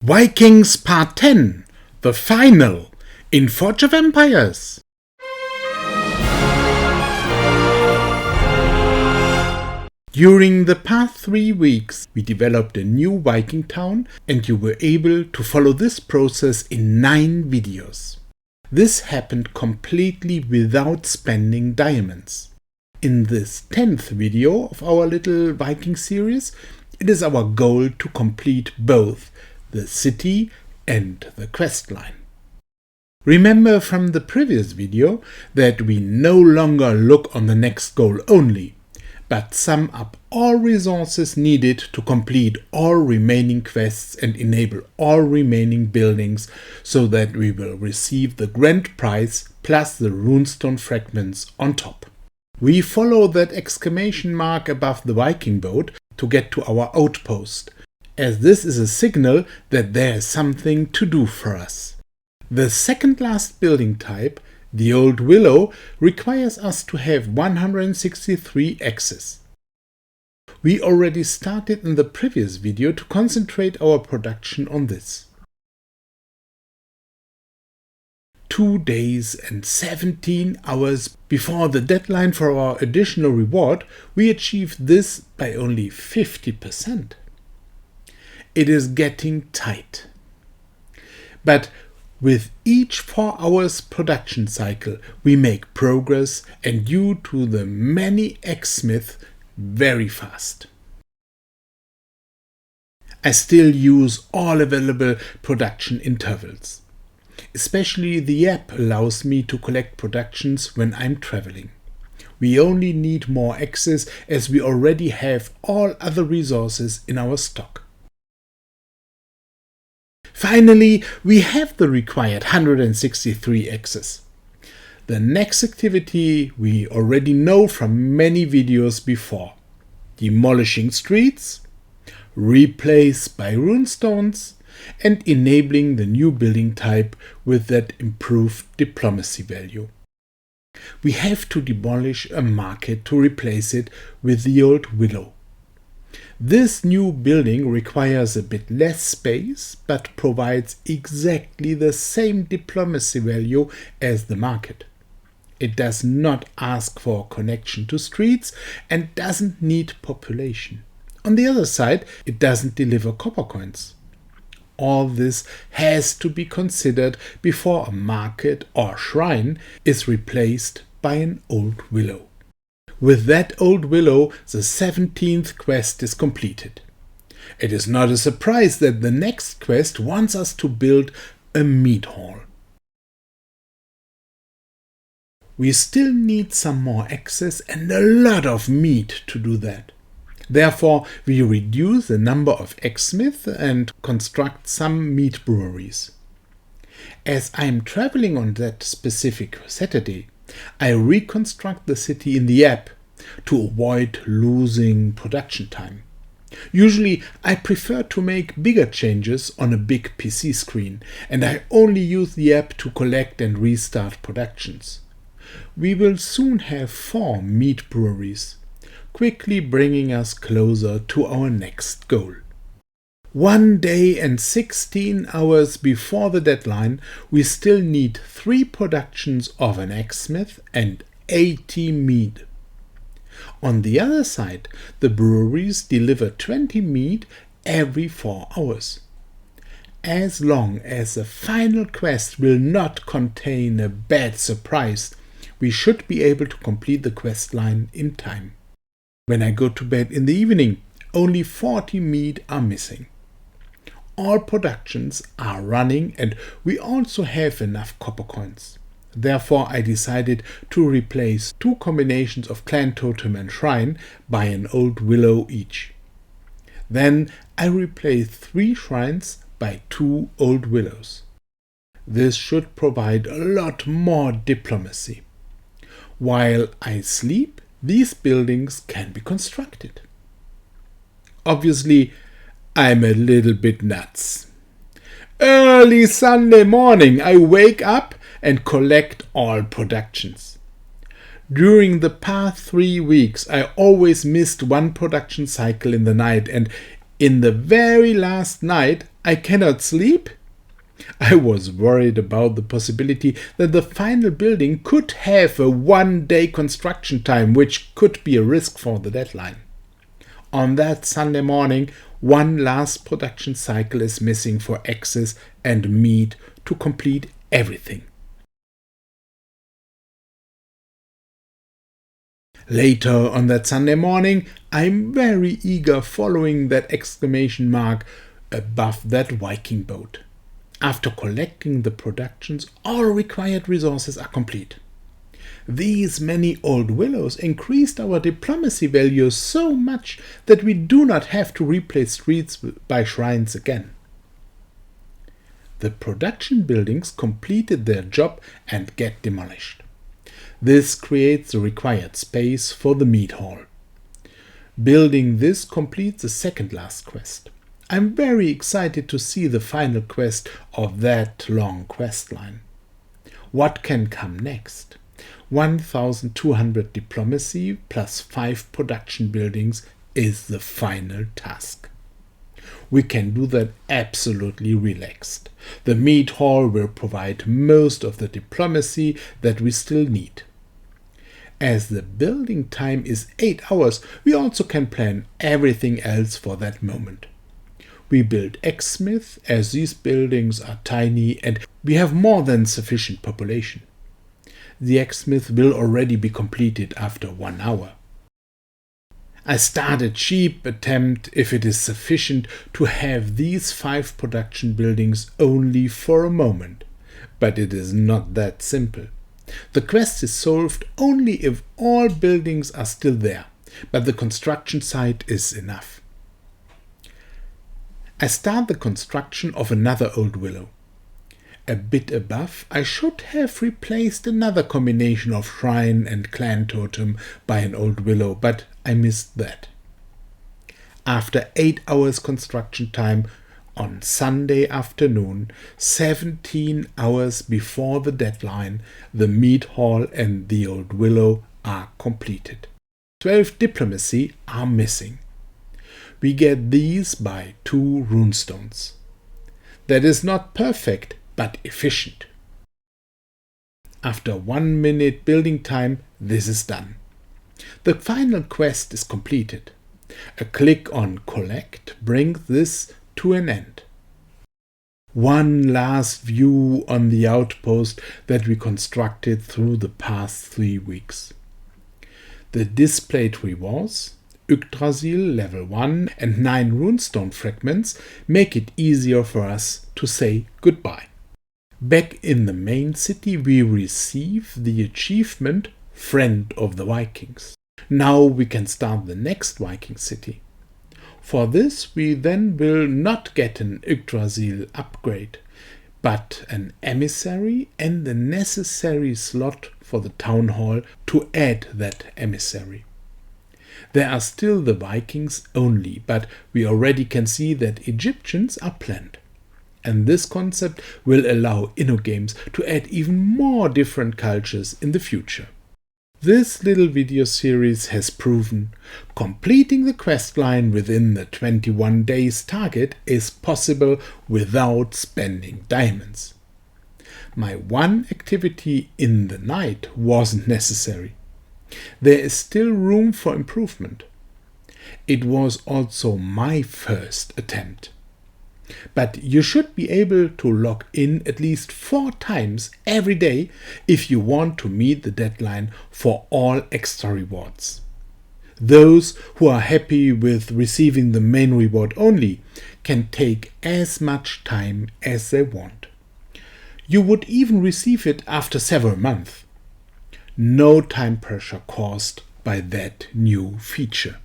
Vikings Part 10, the final, in Forge of Empires. During the past 3 weeks, we developed a new Viking town, and you were able to follow this process in 9 videos. This happened completely without spending diamonds. In this 10th video of our little Viking series, it is our goal to complete both the city and the questline. Remember from the previous video that we no longer look on the next goal only, but sum up all resources needed to complete all remaining quests and enable all remaining buildings so that we will receive the grand prize plus the runestone fragments on top. We follow that exclamation mark above the Viking boat to get to our outpost, as this is a signal that there is something to do for us. The second last building type, the Old Willow, requires us to have 163 axes. We already started in the previous video to concentrate our production on this. 2 days and 17 hours before the deadline for our additional reward, we achieved this by only 50%. It is getting tight. But with each 4 hours production cycle, we make progress, and due to the many axesmiths, very fast. I still use all available production intervals. Especially the app allows me to collect productions when I'm traveling. We only need more axes as we already have all other resources in our stock. Finally, we have the required 163 axes. The next activity we already know from many videos before. Demolishing streets, replace by runestones, and enabling the new building type with that improved diplomacy value. We have to demolish a market to replace it with the Old Willow. This new building requires a bit less space, but provides exactly the same diplomacy value as the market. It does not ask for a connection to streets and doesn't need population. On the other side, it doesn't deliver copper coins. All this has to be considered before a market or shrine is replaced by an Old Willow. With that Old Willow, the 17th quest is completed. It is not a surprise that the next quest wants us to build a meat hall. We still need some more access and a lot of meat to do that. Therefore, we reduce the number of axesmiths and construct some meat breweries. As I am traveling on that specific Saturday, I reconstruct the city in the app to avoid losing production time. Usually, I prefer to make bigger changes on a big PC screen, and I only use the app to collect and restart productions. We will soon have 4 meat breweries, quickly bringing us closer to our next goal. 1 day and 16 hours before the deadline, we still need 3 productions of an axesmith and 80 meat. On the other side, the breweries deliver 20 meat every 4 hours. As long as the final quest will not contain a bad surprise, we should be able to complete the quest line in time. When I go to bed in the evening, only 40 meat are missing. All productions are running, and we also have enough copper coins. Therefore, I decided to replace 2 combinations of clan totem and shrine by an Old Willow each. Then I replaced 3 shrines by 2 Old Willows. This should provide a lot more diplomacy. While I sleep, these buildings can be constructed. Obviously, I'm a little bit nuts. Early Sunday morning, I wake up and collect all productions. During the past 3 weeks, I always missed 1 production cycle in the night, and In the very last night, I cannot sleep? I was worried about the possibility that the final building could have a one-day construction time, which could be a risk for the deadline. On that Sunday morning, one last production cycle is missing for access and meat to complete everything. Later on that Sunday morning, I'm very eager following that exclamation mark above that Viking boat. After collecting the productions, all required resources are complete. These many Old Willows increased our diplomacy value so much that we do not have to replace streets by shrines again. The production buildings completed their job and get demolished. This creates the required space for the meat hall. Building this completes the second last quest. I'm very excited to see the final quest of that long quest line. What can come next? 1200 diplomacy plus 5 production buildings is the final task. We can do that absolutely relaxed. The meat hall will provide most of the diplomacy that we still need. As the building time is 8 hours, we also can plan everything else for that moment. We build X-Smith as these buildings are tiny and we have more than sufficient population. The X-Smith will already be completed after 1 hour. I start a cheap attempt if it is sufficient to have these 5 production buildings only for a moment, but it is not that simple. The quest is solved only if all buildings are still there, but the construction site is enough. I start the construction of another Old Willow. A bit above, I should have replaced another combination of shrine and clan totem by an Old Willow, but I missed that. After 8 hours construction time on Sunday afternoon, 17 hours before the deadline, the meat hall and the Old Willow are completed. 12 diplomacy are missing. We get these by 2 runestones. That is not perfect, but efficient. After 1 minute building time, this is done. The final quest is completed. A click on Collect brings this to an end. One last view on the outpost that we constructed through the past 3 weeks. The displayed rewards, Yggdrasil level 1 and 9 runestone fragments make it easier for us to say goodbye. Back in the main city we receive the achievement Friend of the Vikings. Now we can start the next Viking city. For this we then will not get an Yggdrasil upgrade, but an emissary and the necessary slot for the town hall to add that emissary. There are still the Vikings only, but we already can see that Egyptians are planned. And this concept will allow InnoGames to add even more different cultures in the future. This little video series has proven completing the quest line within the 21 days target is possible without spending diamonds. My one activity in the night wasn't necessary. There is still room for improvement. It was also my first attempt. But you should be able to log in at least 4 times every day if you want to meet the deadline for all extra rewards. Those who are happy with receiving the main reward only can take as much time as they want. You would even receive it after several months. No time pressure caused by that new feature.